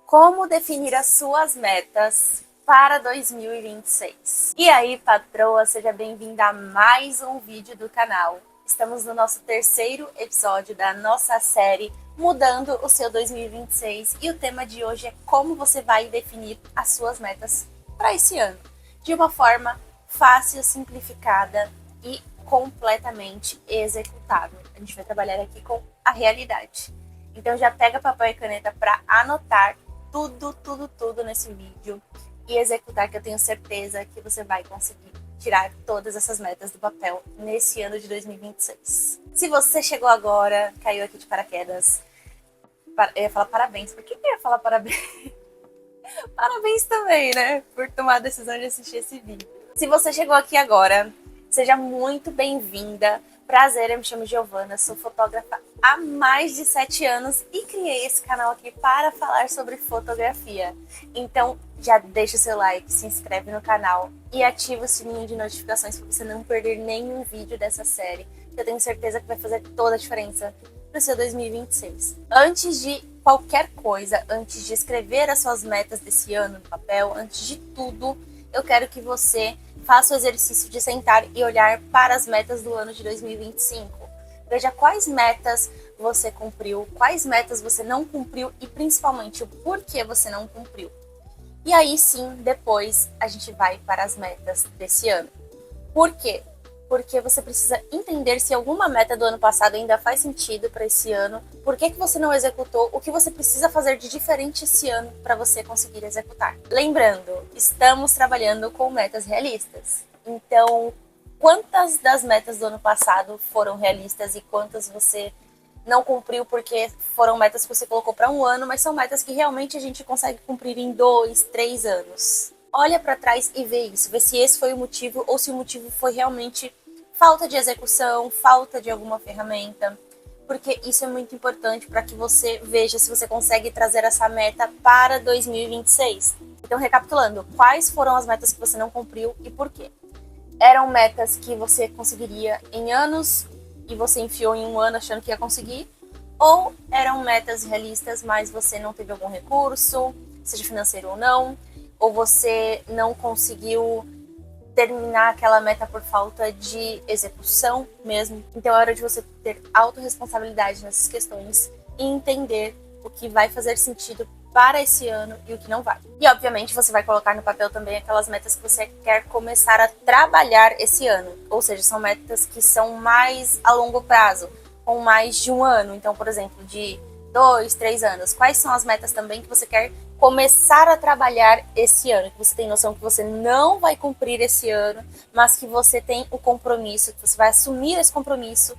Como definir as suas metas para 2026? E aí, patroa, seja bem-vinda a mais um vídeo do canal. Estamos no nosso terceiro episódio da nossa série Mudando o seu 2026 e o tema de hoje é como você vai definir as suas metas para esse ano, de uma forma fácil, simplificada e completamente executável. A gente vai trabalhar aqui com a realidade. Então já pega papel e caneta para anotar tudo nesse vídeo e executar, que eu tenho certeza que você vai conseguir tirar todas essas metas do papel nesse ano de 2026. Se você chegou agora, caiu aqui de paraquedas, eu ia falar parabéns. Por que eu ia falar parabéns? Parabéns também, né? Por tomar a decisão de assistir esse vídeo. Se você chegou aqui agora, seja muito bem-vinda. Prazer, eu me chamo Giovana, sou fotógrafa há mais de 7 anos e criei esse canal aqui para falar sobre fotografia. Então já deixa o seu like, se inscreve no canal e ativa o sininho de notificações para você não perder nenhum vídeo dessa série, que eu tenho certeza que vai fazer toda a diferença para o seu 2026. Antes de qualquer coisa, antes de escrever as suas metas desse ano no papel, antes de tudo, eu quero que você faça o exercício de sentar e olhar para as metas do ano de 2025. Veja quais metas você cumpriu, quais metas você não cumpriu e principalmente o porquê você não cumpriu. E aí sim, depois a gente vai para as metas desse ano. Por quê? Porque você precisa entender se alguma meta do ano passado ainda faz sentido para esse ano, por que você não executou, o que você precisa fazer de diferente esse ano para você conseguir executar. Lembrando, estamos trabalhando com metas realistas. Então, quantas das metas do ano passado foram realistas e quantas você não cumpriu porque foram metas que você colocou para um ano, mas são metas que realmente a gente consegue cumprir em 2, 3 anos. Olha para trás e vê isso, vê se esse foi o motivo ou se o motivo foi realmente falta de execução, falta de alguma ferramenta, porque isso é muito importante para que você veja se você consegue trazer essa meta para 2026. Então, recapitulando, quais foram as metas que você não cumpriu e por quê? Eram metas que você conseguiria em anos e você enfiou em um ano achando que ia conseguir? Ou eram metas realistas, mas você não teve algum recurso, seja financeiro ou não, ou você não conseguiu terminar aquela meta por falta de execução mesmo? Então é hora de você ter autorresponsabilidade nessas questões e entender o que vai fazer sentido para esse ano e o que não vai. E obviamente você vai colocar no papel também aquelas metas que você quer começar a trabalhar esse ano, ou seja, são metas que são mais a longo prazo, com mais de um ano. Então, por exemplo, de 2, 3 anos. Quais são as metas também que você quer começar a trabalhar esse ano, que você tem noção que você não vai cumprir esse ano, mas que você tem o compromisso, que você vai assumir esse compromisso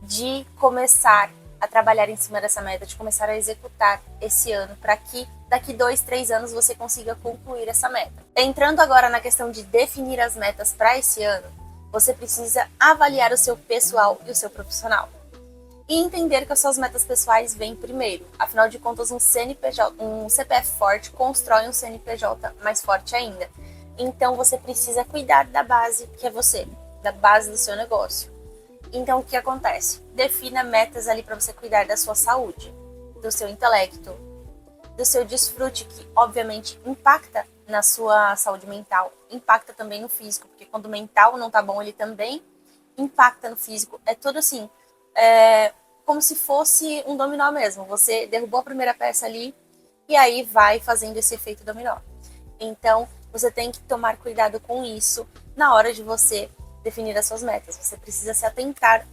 de começar a trabalhar em cima dessa meta, de começar a executar esse ano, para que daqui 2, 3 anos você consiga concluir essa meta. Entrando agora na questão de definir as metas para esse ano, você precisa avaliar o seu pessoal e o seu profissional. E entender que as suas metas pessoais vêm primeiro. Afinal de contas, um CPF forte constrói um CNPJ mais forte ainda. Então, você precisa cuidar da base, que é você, da base do seu negócio. Então, o que acontece? Defina metas ali para você cuidar da sua saúde, do seu intelecto, do seu desfrute, que obviamente impacta na sua saúde mental, impacta também no físico, porque quando o mental não tá bom, ele também impacta no físico. É tudo assim, como se fosse um dominó mesmo. Você derrubou a primeira peça ali e aí vai fazendo esse efeito dominó. Então, você tem que tomar cuidado com isso na hora de você definir as suas metas. Você precisa se atentar,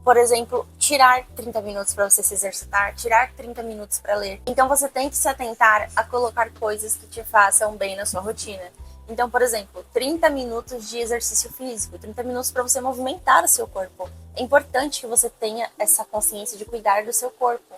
por exemplo, tirar 30 minutos para você se exercitar, tirar 30 minutos para ler. Então, você tem que se atentar a colocar coisas que te façam bem na sua rotina. Então, por exemplo, 30 minutos de exercício físico, 30 minutos para você movimentar o seu corpo. É importante que você tenha essa consciência de cuidar do seu corpo.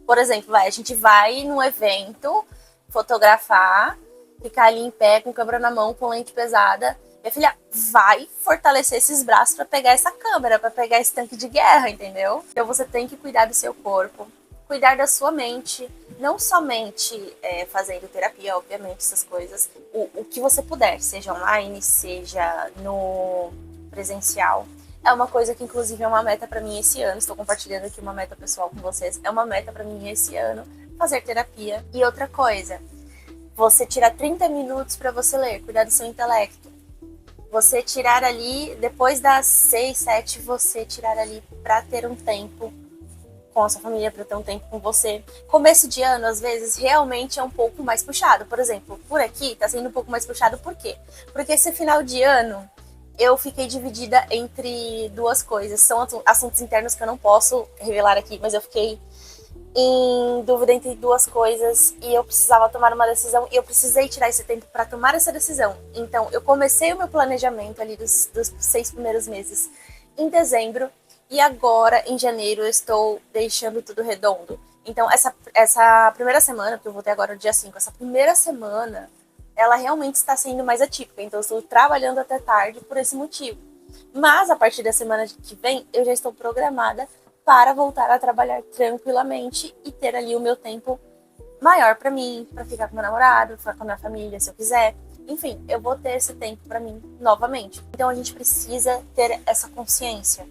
Por exemplo, a gente vai num evento fotografar, ficar ali em pé, com câmera na mão, com lente pesada. Minha filha, vai fortalecer esses braços para pegar essa câmera, para pegar esse tanque de guerra, entendeu? Então você tem que cuidar do seu corpo, cuidar da sua mente, não somente fazendo terapia, obviamente, essas coisas, o que você puder, seja online, seja no presencial. É uma coisa que, inclusive, é uma meta para mim esse ano. Estou compartilhando aqui uma meta pessoal com vocês. É uma meta para mim esse ano fazer terapia. E outra coisa, você tirar 30 minutos para você ler, cuidar do seu intelecto. Você tirar ali, depois das 6, 7, você tirar ali para ter um tempo com a sua família, para ter um tempo com você. Começo de ano, às vezes, realmente é um pouco mais puxado. Por exemplo, por aqui tá sendo um pouco mais puxado, por quê? Porque esse final de ano eu fiquei dividida entre duas coisas. São assuntos internos que eu não posso revelar aqui, mas eu fiquei em dúvida entre duas coisas e eu precisava tomar uma decisão e eu precisei tirar esse tempo para tomar essa decisão. Então, eu comecei o meu planejamento ali dos 6 primeiros meses em dezembro e agora, em janeiro, eu estou deixando tudo redondo. Então, essa primeira semana, que eu voltei agora no dia 5, essa primeira semana, ela realmente está sendo mais atípica. Então, eu estou trabalhando até tarde por esse motivo. Mas, a partir da semana que vem, eu já estou programada para voltar a trabalhar tranquilamente e ter ali o meu tempo maior para mim, para ficar com meu namorado, ficar com a minha família, se eu quiser. Enfim, eu vou ter esse tempo para mim novamente. Então a gente precisa ter essa consciência.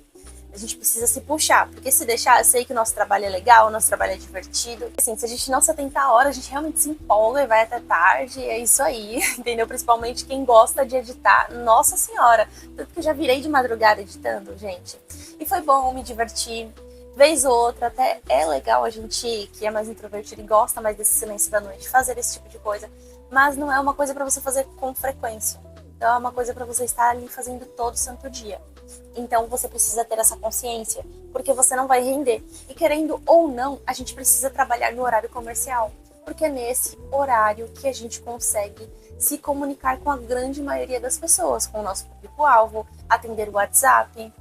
A gente precisa se puxar, porque se deixar, eu sei que o nosso trabalho é legal, o nosso trabalho é divertido. Assim, se a gente não se atentar a hora, a gente realmente se empolga e vai até tarde, é isso aí, entendeu? Principalmente quem gosta de editar, nossa senhora. Tanto que eu já virei de madrugada editando, gente. E foi bom, me divertir. Vez ou outra, até é legal a gente que é mais introvertido e gosta mais desse silêncio da noite, fazer esse tipo de coisa. Mas não é uma coisa para você fazer com frequência. Então é uma coisa para você estar ali fazendo todo santo dia. Então você precisa ter essa consciência, porque você não vai render. E querendo ou não, a gente precisa trabalhar no horário comercial, porque é nesse horário que a gente consegue se comunicar com a grande maioria das pessoas, com o nosso público-alvo, atender o WhatsApp.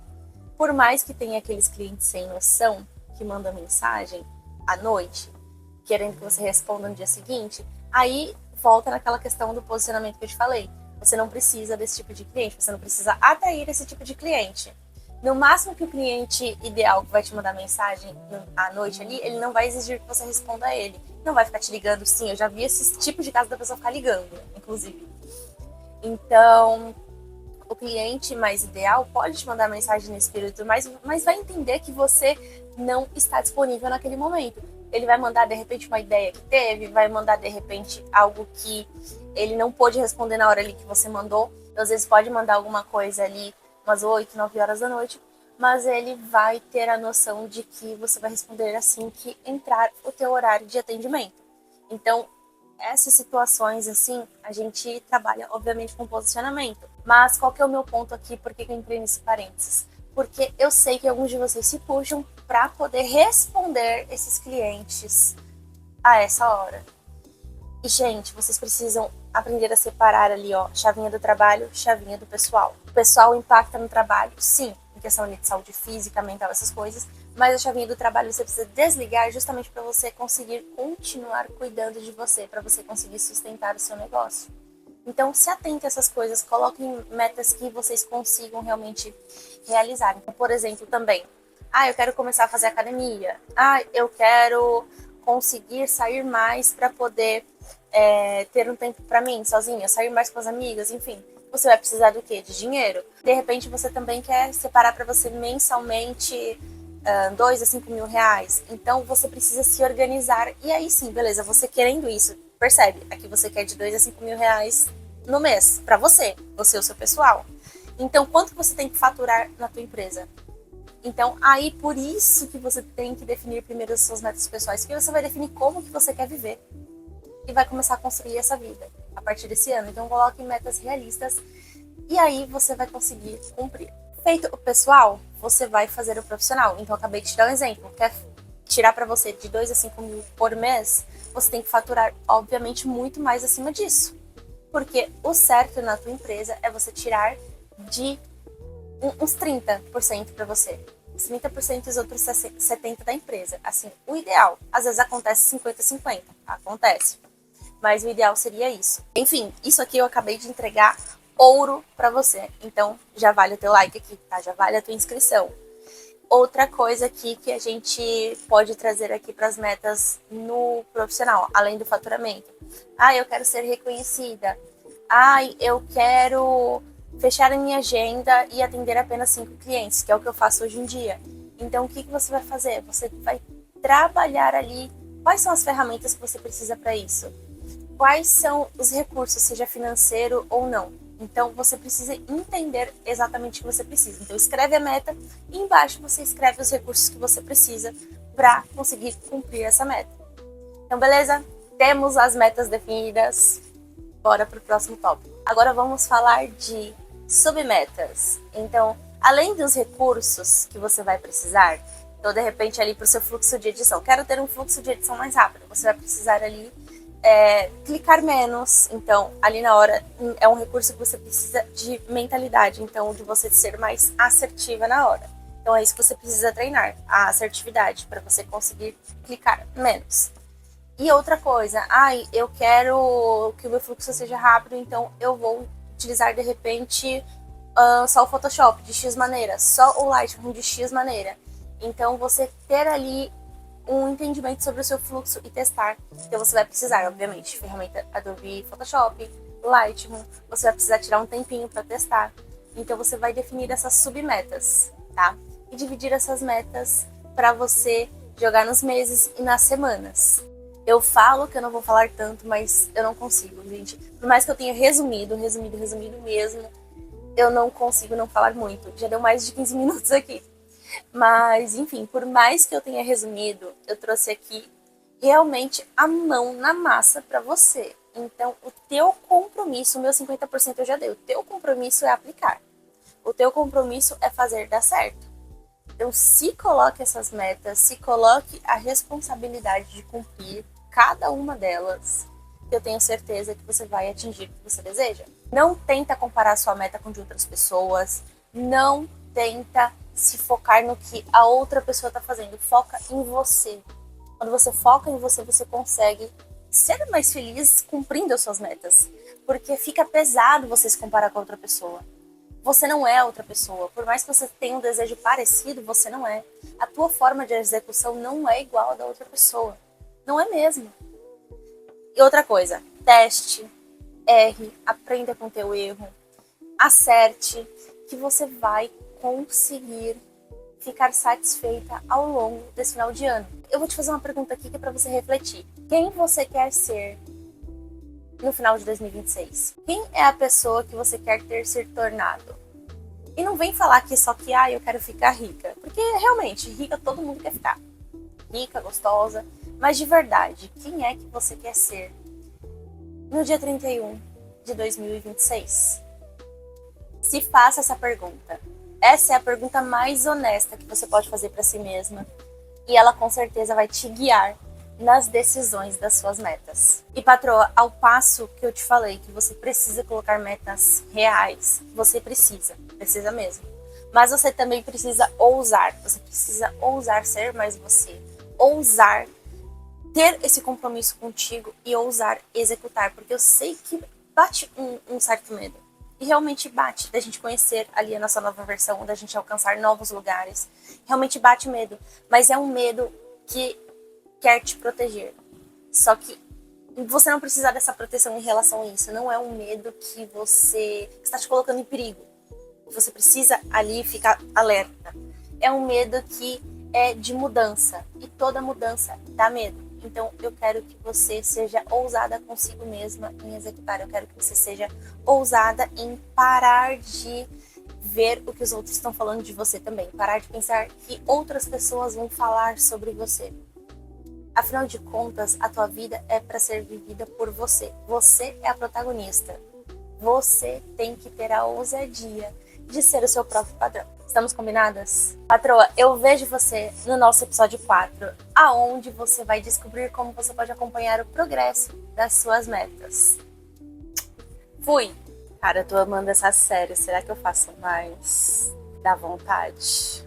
Por mais que tenha aqueles clientes sem noção que mandam mensagem à noite, querendo que você responda no dia seguinte, aí volta naquela questão do posicionamento que eu te falei. Você não precisa desse tipo de cliente, você não precisa atrair esse tipo de cliente. No máximo que o cliente ideal que vai te mandar mensagem à noite ali, ele não vai exigir que você responda a ele. Não vai ficar te ligando, sim, eu já vi esse tipo de caso da pessoa ficar ligando, inclusive. Então, o cliente mais ideal pode te mandar mensagem nesse período, mas vai entender que você não está disponível naquele momento. Ele vai mandar, de repente, uma ideia que teve, vai mandar, de repente, algo que ele não pôde responder na hora ali que você mandou. Então, às vezes pode mandar alguma coisa ali umas 8, 9 horas da noite, mas ele vai ter a noção de que você vai responder assim que entrar o teu horário de atendimento. Então, essas situações, assim, a gente trabalha, obviamente, com posicionamento. Mas qual que é o meu ponto aqui? Por que eu entrei nesse parênteses? Porque eu sei que alguns de vocês se puxam para poder responder esses clientes a essa hora. E, gente, vocês precisam aprender a separar ali, ó, chavinha do trabalho, chavinha do pessoal. O pessoal impacta no trabalho, sim, em questão de saúde física, mental, essas coisas, mas a chavinha do trabalho você precisa desligar justamente para você conseguir continuar cuidando de você, para você conseguir sustentar o seu negócio. Então, se atente a essas coisas, coloquem metas que vocês consigam realmente realizar. Então, por exemplo, também, eu quero começar a fazer academia. Eu quero conseguir sair mais para poder ter um tempo para mim, sozinha, sair mais com as amigas, enfim. Você vai precisar do quê? De dinheiro. De repente, você também quer separar para você mensalmente 2 a 5 mil reais. Então, você precisa se organizar. E aí sim, beleza, você querendo isso, percebe? Aqui você quer de 2 a 5 mil reais no mês, para você, o seu pessoal. Então, quanto você tem que faturar na tua empresa? Então, aí por isso que você tem que definir primeiro as suas metas pessoais, porque você vai definir como que você quer viver e vai começar a construir essa vida a partir desse ano. Então, coloque metas realistas e aí você vai conseguir cumprir. Feito o pessoal, você vai fazer o profissional. Então, eu acabei de te dar um exemplo. Quer tirar para você de 2 a 5 mil por mês, você tem que faturar, obviamente, muito mais acima disso. Porque o certo na tua empresa é você tirar de uns 30% para você. Os 30% e os outros 70% da empresa. Assim, o ideal. Às vezes acontece 50-50. Acontece. Mas o ideal seria isso. Enfim, isso aqui eu acabei de entregar ouro para você. Então, já vale o teu like aqui, tá? Já vale a tua inscrição. Outra coisa aqui que a gente pode trazer aqui para as metas no profissional, além do faturamento. Eu quero ser reconhecida. Eu quero fechar a minha agenda e atender apenas 5 clientes, que é o que eu faço hoje em dia. Então, o que você vai fazer? Você vai trabalhar ali Quais são as ferramentas que você precisa para isso? Quais são os recursos, seja financeiro ou não? Então, você precisa entender exatamente o que você precisa. Então, escreve a meta e embaixo você escreve os recursos que você precisa para conseguir cumprir essa meta. Então, beleza? Temos as metas definidas. Bora para o próximo tópico. Agora vamos falar de submetas. Então, além dos recursos que você vai precisar, então, de repente, ali para o seu fluxo de edição, quero ter um fluxo de edição mais rápido, você vai precisar ali clicar menos. Então, ali na hora, é um recurso que você precisa de mentalidade, então, de você ser mais assertiva na hora. Então, é isso que você precisa treinar, a assertividade, para você conseguir clicar menos. E outra coisa, eu quero que o meu fluxo seja rápido, então eu vou utilizar, de repente, só o Photoshop de X maneira, só o Lightroom de X maneira. Então, você ter ali um entendimento sobre o seu fluxo e testar. Então, você vai precisar, obviamente, de ferramenta Adobe Photoshop, Lightroom, você vai precisar tirar um tempinho para testar. Então, você vai definir essas submetas, tá? E dividir essas metas para você jogar nos meses e nas semanas. Eu falo que eu não vou falar tanto, mas eu não consigo, gente. Por mais que eu tenha resumido mesmo, eu não consigo não falar muito. Já deu mais de 15 minutos aqui. Mas, enfim, por mais que eu tenha resumido, eu trouxe aqui realmente a mão na massa para você. Então, o teu compromisso, o meu 50% eu já dei. O teu compromisso é aplicar. O teu compromisso é fazer dar certo. Então, se coloque essas metas, se coloque a responsabilidade de cumprir cada uma delas, eu tenho certeza que você vai atingir o que você deseja. Não tenta comparar sua meta com de outras pessoas, não tenta se focar no que a outra pessoa está fazendo, foca em você. Quando você foca em você, você consegue ser mais feliz cumprindo as suas metas, porque fica pesado você se comparar com outra pessoa. Você não é outra pessoa, por mais que você tenha um desejo parecido, você não é. A tua forma de execução não é igual a da outra pessoa. Não é mesmo. E outra coisa, teste, erre, aprenda com o teu erro, acerte, que você vai conseguir ficar satisfeita ao longo desse final de ano. Eu vou te fazer uma pergunta aqui que é para você refletir. Quem você quer ser no final de 2026? Quem é a pessoa que você quer ter se tornado? E não vem falar que só que eu quero ficar rica, porque realmente rica todo mundo quer ficar. Rica, gostosa, mas de verdade, quem é que você quer ser no dia 31 de 2026? Se faça essa pergunta. Essa é a pergunta mais honesta que você pode fazer para si mesma e ela com certeza vai te guiar nas decisões das suas metas. E patroa, ao passo que eu te falei que você precisa colocar metas reais, você precisa mesmo. Mas você também precisa ousar, você precisa ousar ser mais você, ousar ter esse compromisso contigo e ousar executar, porque eu sei que bate um certo medo. E realmente bate da gente conhecer ali a nossa nova versão, da gente alcançar novos lugares. Realmente bate medo, mas é um medo que quer te proteger. Só que você não precisa dessa proteção em relação a isso. Não é um medo que você está te colocando em perigo. Você precisa ali ficar alerta. É um medo que é de mudança. E toda mudança dá medo. Então, eu quero que você seja ousada consigo mesma em executar. Eu quero que você seja ousada em parar de ver o que os outros estão falando de você também. Parar de pensar que outras pessoas vão falar sobre você. Afinal de contas, a tua vida é para ser vivida por você. Você é a protagonista. Você tem que ter a ousadia de ser o seu próprio padrão. Estamos combinadas? Patroa, eu vejo você no nosso episódio 4, aonde você vai descobrir como você pode acompanhar o progresso das suas metas. Fui! Cara, eu tô amando essa série. Será que eu faço mais? Dá vontade?